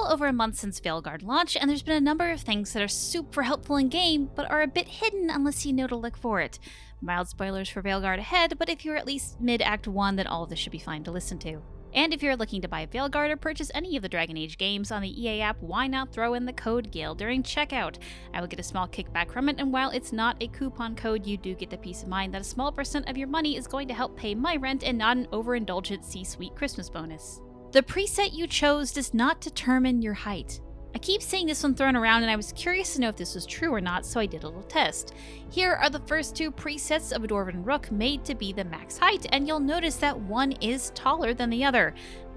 over a month since Veilguard launched, and there's been a number of things that are super helpful in-game, but are a bit hidden unless you know to look for it. Mild spoilers for Veilguard ahead, but if you're at least mid-Act 1, then all of this should be fine to listen to. And if you're looking to buy Veilguard or purchase any of the Dragon Age games on the EA app, why not throw in the code Ghil during checkout? I will get a small kickback from it, and while it's not a coupon code, you do get the peace of mind that a small percent of your money is going to help pay my rent and not an overindulgent C-suite Christmas bonus. The preset you chose does not determine your height. I keep seeing this one thrown around, and I was curious to know if this was true or not, so I did a little test. Here are the first two presets of a Dwarven Rook made to be the max height, and you'll notice that one is taller than the other.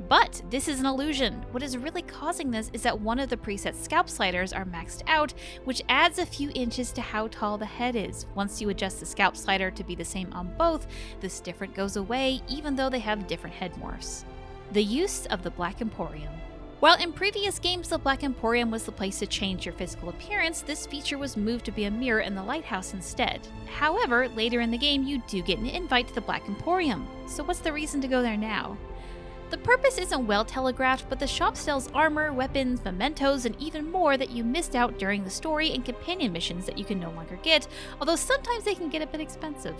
But this is an illusion. What is really causing this is that one of the preset scalp sliders are maxed out, which adds a few inches to how tall the head is. Once you adjust the scalp slider to be the same on both, this difference goes away, even though they have different head morphs. The use of the Black Emporium. While in previous games the Black Emporium was the place to change your physical appearance, this feature was moved to be a mirror in the lighthouse instead. However, later in the game you do get an invite to the Black Emporium, so what's the reason to go there now? The purpose isn't well telegraphed, but the shop sells armor, weapons, mementos, and even more that you missed out during the story and companion missions that you can no longer get, although sometimes they can get a bit expensive.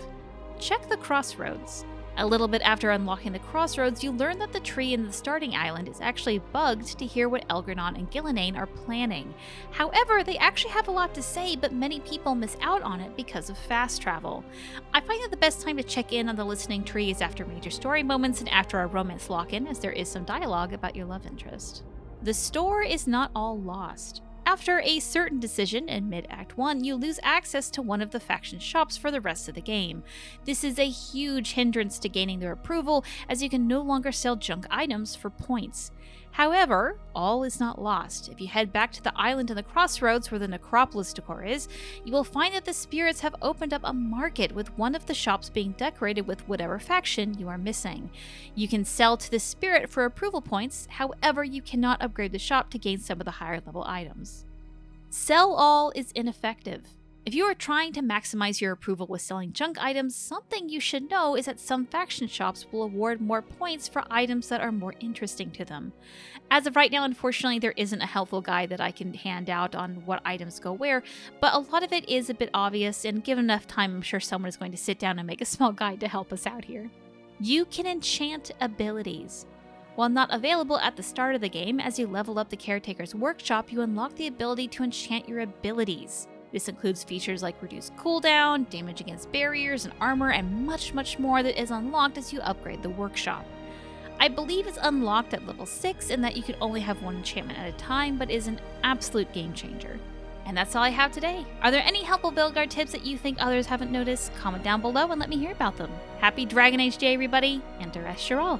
Check the Crossroads. A little bit after unlocking the Crossroads, you learn that the tree in the starting island is actually bugged to hear what Elgranon and Gillinane are planning. However, they actually have a lot to say, but many people miss out on it because of fast travel. I find that the best time to check in on the listening tree is after major story moments and after a romance lock-in, as there is some dialogue about your love interest. The store is not all lost. After a certain decision in mid-Act 1, you lose access to one of the faction shops for the rest of the game. This is a huge hindrance to gaining their approval, as you can no longer sell junk items for points. However, all is not lost. If you head back to the island in the Crossroads where the Necropolis decor is, you will find that the spirits have opened up a market, with one of the shops being decorated with whatever faction you are missing. You can sell to the spirit for approval points, however you cannot upgrade the shop to gain some of the higher level items. Sell all is ineffective. If you are trying to maximize your approval with selling junk items, something you should know is that some faction shops will award more points for items that are more interesting to them. As of right now, unfortunately, there isn't a helpful guide that I can hand out on what items go where, but a lot of it is a bit obvious, and given enough time, I'm sure someone is going to sit down and make a small guide to help us out here. You can enchant abilities. While not available at the start of the game, as you level up the Caretaker's Workshop, you unlock the ability to enchant your abilities. This includes features like reduced cooldown, damage against barriers and armor, and much more that is unlocked as you upgrade the workshop. I believe it's unlocked at level 6 and that you can only have one enchantment at a time, but is an absolute game changer. And that's all I have today. Are there any helpful Veilguard tips that you think others haven't noticed? Comment down below and let me hear about them. Happy Dragon Age Day, everybody, and Duress Shiral.